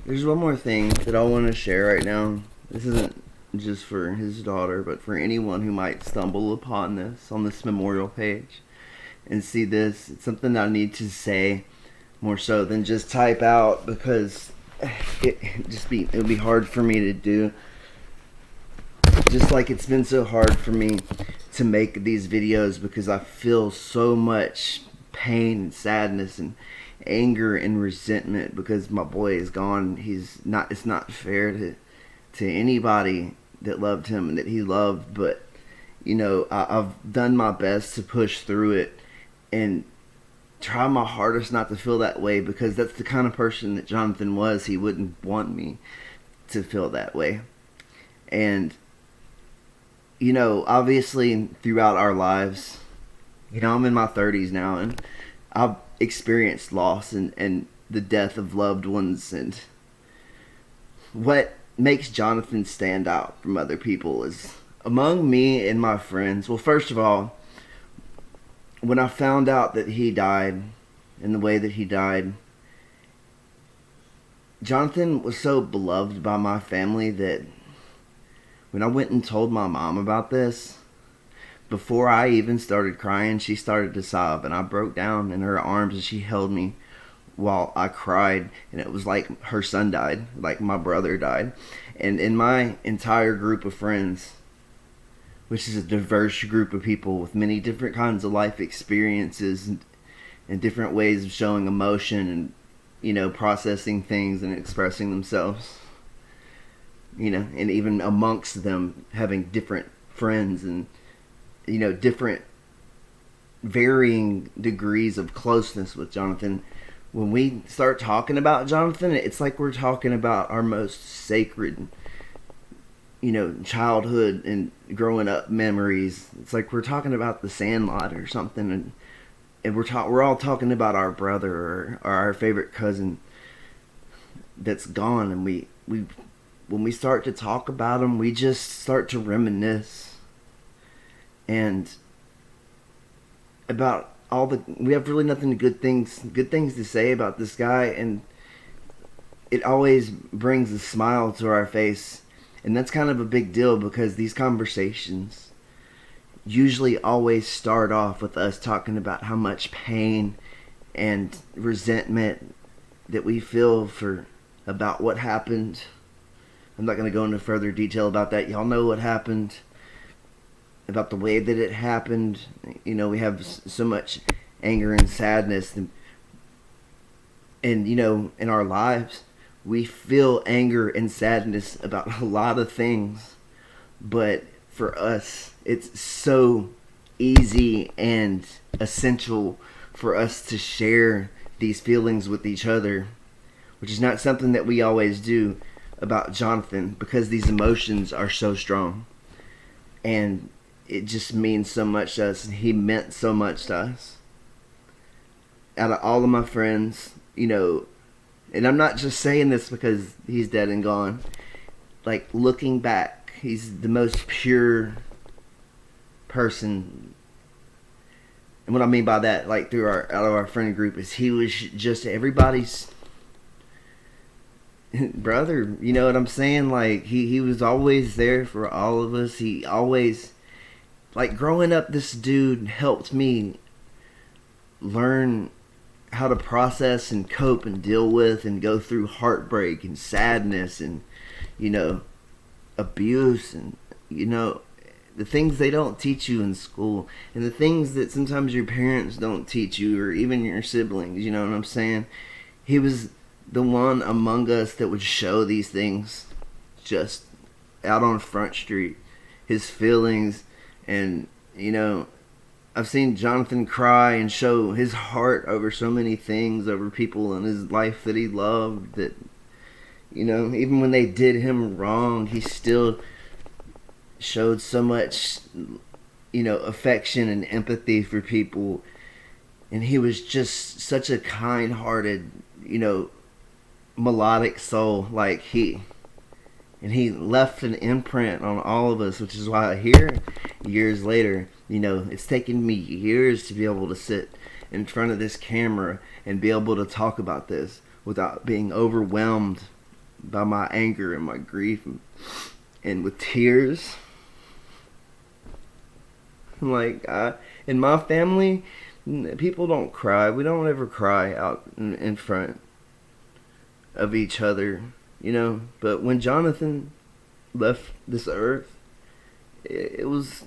There's one more thing that I want to share right now. This isn't just for his daughter, but for anyone who might stumble upon this on this memorial page and see this. It's something I need to say more so than just type out, because it would be hard for me to do. Just like it's been so hard for me to make these videos, because I feel so much pain and sadness and anger and resentment because my boy is gone. It's not fair to anybody that loved him and that he loved, but I've done my best to push through it and try my hardest not to feel that way, because that's the kind of person that Jonathan was. He wouldn't want me to feel that way. And obviously throughout our lives, I'm in my 30s now, and I've experienced loss and the death of loved ones. And what makes Jonathan stand out from other people is, among me and my friends, well, first of all, when I found out that he died in the way that he died, Jonathan was so beloved by my family that when I went and told my mom about this, before I even started crying, she started to sob, and I broke down in her arms and she held me while I cried. And it was like her son died, like my brother died. And in my entire group of friends, which is a diverse group of people with many different kinds of life experiences and different ways of showing emotion and processing things and expressing themselves, and even amongst them having different friends and different varying degrees of closeness with Jonathan. When we start talking about Jonathan, it's like we're talking about our most sacred childhood and growing up memories. It's like we're talking about the Sandlot or something, and we're all talking about our brother or our favorite cousin that's gone. And we when we start to talk about him, we just start to reminisce and about we have really nothing good things to say about this guy, and it always brings a smile to our face. And that's kind of a big deal, because these conversations usually always start off with us talking about how much pain and resentment that we feel about what happened. I'm not going to go into further detail about that. Y'all know what happened, about the way that it happened. We have so much anger and sadness, and in our lives, we feel anger and sadness about a lot of things. But for us, it's so easy and essential for us to share these feelings with each other, which is not something that we always do about Jonathan, because these emotions are so strong. And it just means so much to us, and he meant so much to us. Out of all of my friends, and I'm not just saying this because he's dead and gone. Like, looking back, he's the most pure person. And what I mean by that, like, out of our friend group, is he was just everybody's brother. You know what I'm saying? Like, he was always there for all of us. He always, like, growing up, this dude helped me learn how to process and cope and deal with and go through heartbreak and sadness and abuse and the things they don't teach you in school, and the things that sometimes your parents don't teach you, or even your siblings. You know what I'm saying? He was the one among us that would show these things just out on Front Street, his feelings. And I've seen Jonathan cry and show his heart over so many things, over people in his life that he loved, that, even when they did him wrong, he still showed so much, affection and empathy for people. And he was just such a kind-hearted, melodic soul. And he left an imprint on all of us, which is why here, years later, it's taken me years to be able to sit in front of this camera and be able to talk about this without being overwhelmed by my anger and my grief, and with tears. Like, in my family, people don't cry. We don't ever cry out in front of each other, you know. But when Jonathan left this earth, it was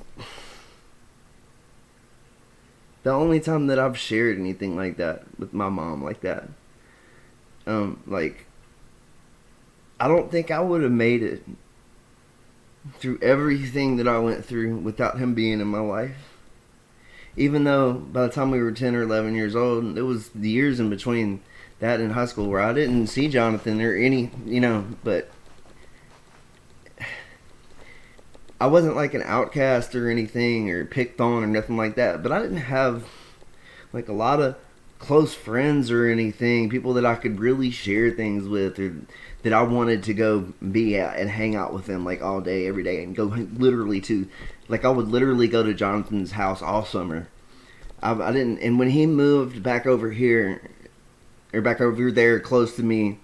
the only time that I've shared anything like that with my mom, like that. Like, I don't think I would have made it through everything that I went through without him being in my life. Even though by the time we were 10 or 11 years old, it was the years in between that and high school where I didn't see Jonathan or any, you know, but I wasn't like an outcast or anything or picked on or nothing like that. But I didn't have like a lot of close friends or anything, people that I could really share things with, or that I wanted to go be at and hang out with them like all day, every day, and go literally to, like, I would literally go to Jonathan's house all summer. I didn't, and when he moved back over here, or back over there close to me,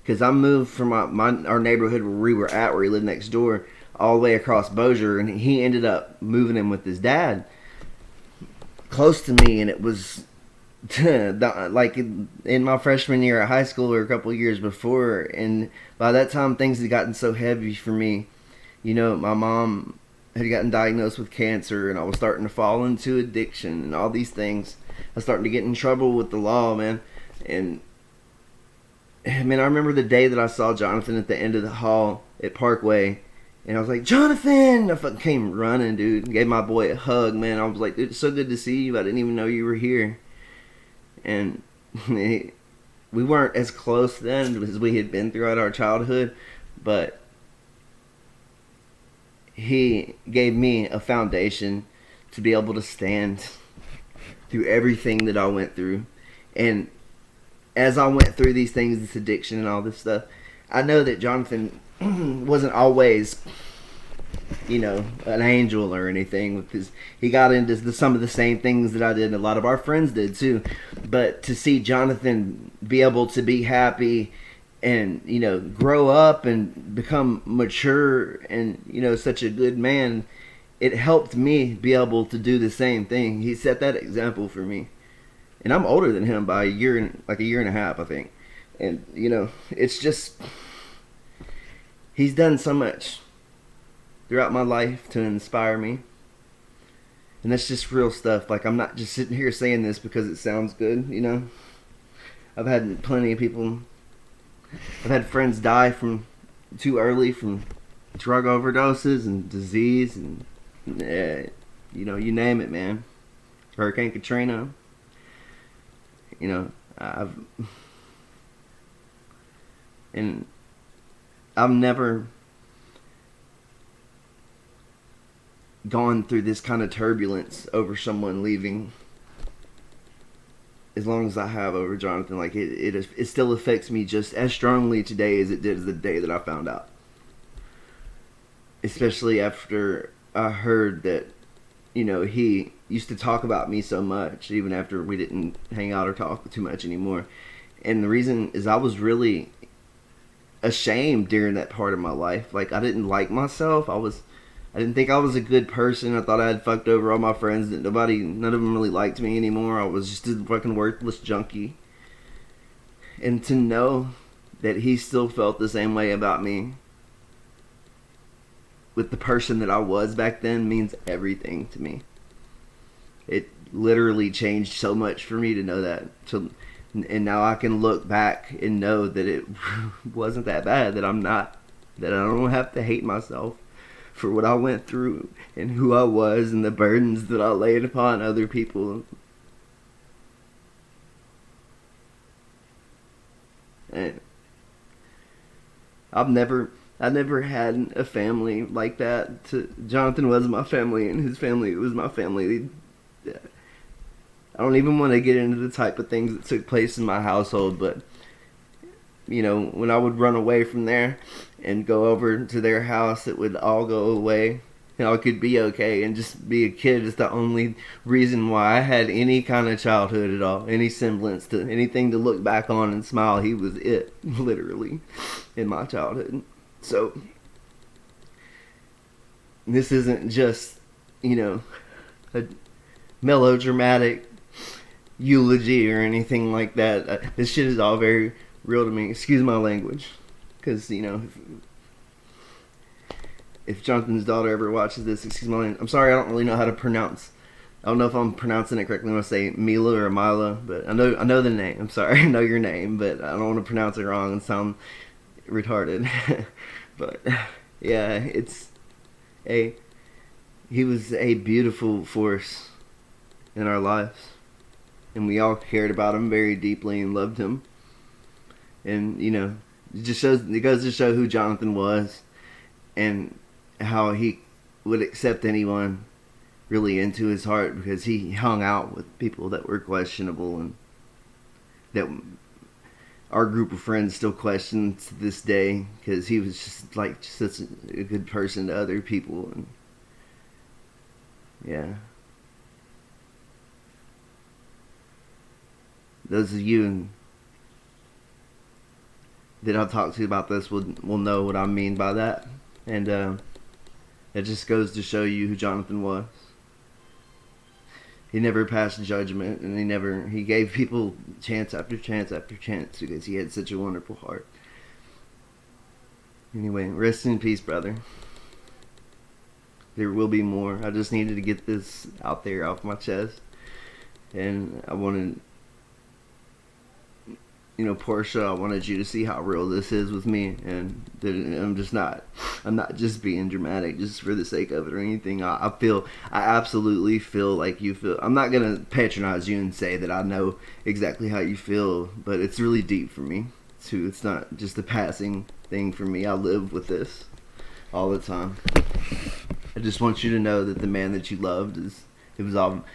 because I moved from our neighborhood where we were at, where he lived next door, all the way across Bossier, and he ended up moving in with his dad close to me, and it was like in my freshman year at high school or a couple of years before, and by that time things had gotten so heavy for me. You know, my mom had gotten diagnosed with cancer, and I was starting to fall into addiction and all these things. I was starting to get in trouble with the law, man. And man, I remember the day that I saw Jonathan at the end of the hall at Parkway, and I was like, Jonathan! I fucking came running, dude, and gave my boy a hug, man. I was like, dude, it's so good to see you. I didn't even know you were here. And we weren't as close then as we had been throughout our childhood, but he gave me a foundation to be able to stand through everything that I went through. And as I went through these things, this addiction and all this stuff, I know that Jonathan wasn't always, you know, an angel or anything, because he got into some of the same things that I did, and a lot of our friends did too. But to see Jonathan be able to be happy and, you know, grow up and become mature and, you know, such a good man, it helped me be able to do the same thing. He set that example for me. And I'm older than him by a year and a half, I think. And, you know, it's just, he's done so much throughout my life to inspire me. And that's just real stuff. Like, I'm not just sitting here saying this because it sounds good, you know. I've had plenty of people, I've had friends die from too early from drug overdoses and disease and, you know, you name it, man. Hurricane Katrina. You know, I've never gone through this kind of turbulence over someone leaving as long as I have over Jonathan. Like, it still affects me just as strongly today as it did the day that I found out. Especially after I heard that, you know, he used to talk about me so much, even after we didn't hang out or talk too much anymore. And the reason is I was really ashamed during that part of my life. Like, I didn't like myself. I didn't think I was a good person. I thought I had fucked over all my friends. None of them really liked me anymore. I was just a fucking worthless junkie. And to know that he still felt the same way about me with the person that I was back then means everything to me. It literally changed so much for me to know that. And now I can look back and know that it wasn't that bad, that I don't have to hate myself for what I went through and who I was and the burdens that I laid upon other people. And I never had a family like that. Jonathan was my family, and his family was my family. I don't even want to get into the type of things that took place in my household, but, you know, when I would run away from there and go over to their house, it would all go away. I could be okay and just be a kid is the only reason why I had any kind of childhood at all, any semblance to anything to look back on and smile. He was it, literally, in my childhood. So, this isn't just, a melodramatic eulogy or anything like that. This shit is all very real to me. Excuse my language. Because, if Jonathan's daughter ever watches this, excuse my language. I'm sorry, I don't really know how to pronounce. I don't know if I'm pronouncing it correctly when I say Mila or Mila, but I know the name. I'm sorry, I know your name, but I don't want to pronounce it wrong and sound retarded. But yeah, he was a beautiful force in our lives, and we all cared about him very deeply and loved him. And it goes to show who Jonathan was, and how he would accept anyone really into his heart, because he hung out with people that were questionable and that our group of friends still question to this day, because he was just like such a good person to other people. And yeah, those of you that I've talked to about this will know what I mean by that. And it just goes to show you who Jonathan was. He never passed judgment, and he gave people chance after chance after chance, because he had such a wonderful heart. Anyway, rest in peace, brother. There will be more. I just needed to get this out there off my chest. And I wanted, Portia, I wanted you to see how real this is with me, and that I'm not just being dramatic just for the sake of it or anything. I absolutely feel like you feel. I'm not gonna patronize you and say that I know exactly how you feel, but it's really deep for me too. It's not just a passing thing for me. I live with this all the time. I just want you to know that the man that you loved was all,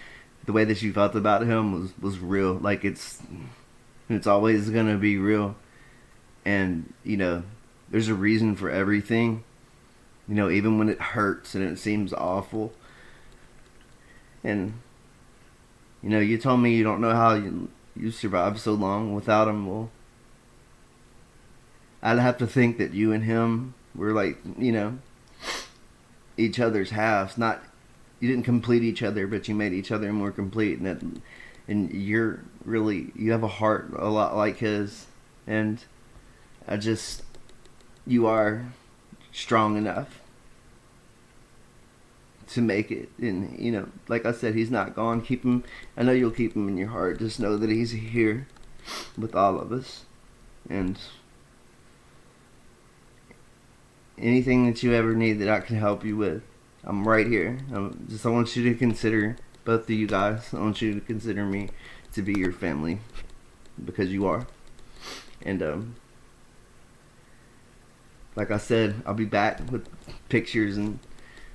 the way that you felt about him was real. Like it's always gonna be real. And there's a reason for everything. Even when it hurts and it seems awful. And you told me you don't know how you survived so long without him. Well, I'd have to think that you and him were like, each other's halves. Not, you didn't complete each other, but you made each other more complete. And you have a heart a lot like his. And you are strong enough to make it. And like I said, he's not gone. Keep him. I know you'll keep him in your heart. Just know that he's here with all of us. And anything that you ever need that I can help you with, I'm right here. I want you to consider both of you guys. I want you to consider me to be your family, because you are. And like I said, I'll be back with pictures and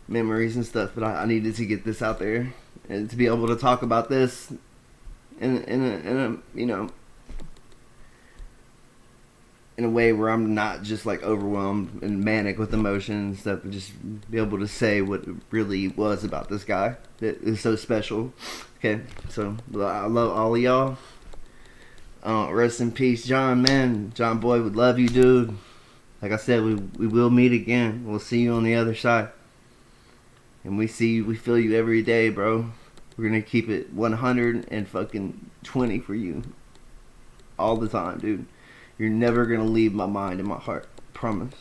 memories and stuff, but I needed to get this out there and to be able to talk about this in a way where I'm not just like overwhelmed and manic with emotion and stuff, but just be able to say what it really was about this guy that is so special. Okay, so I love all of y'all. Rest in peace, John, man. John boy, would love you, dude. Like I said, we will meet again. We'll see you on the other side. And we feel you every day, bro. We're gonna keep it 120 for you. All the time, dude. You're never gonna leave my mind and my heart. Promise.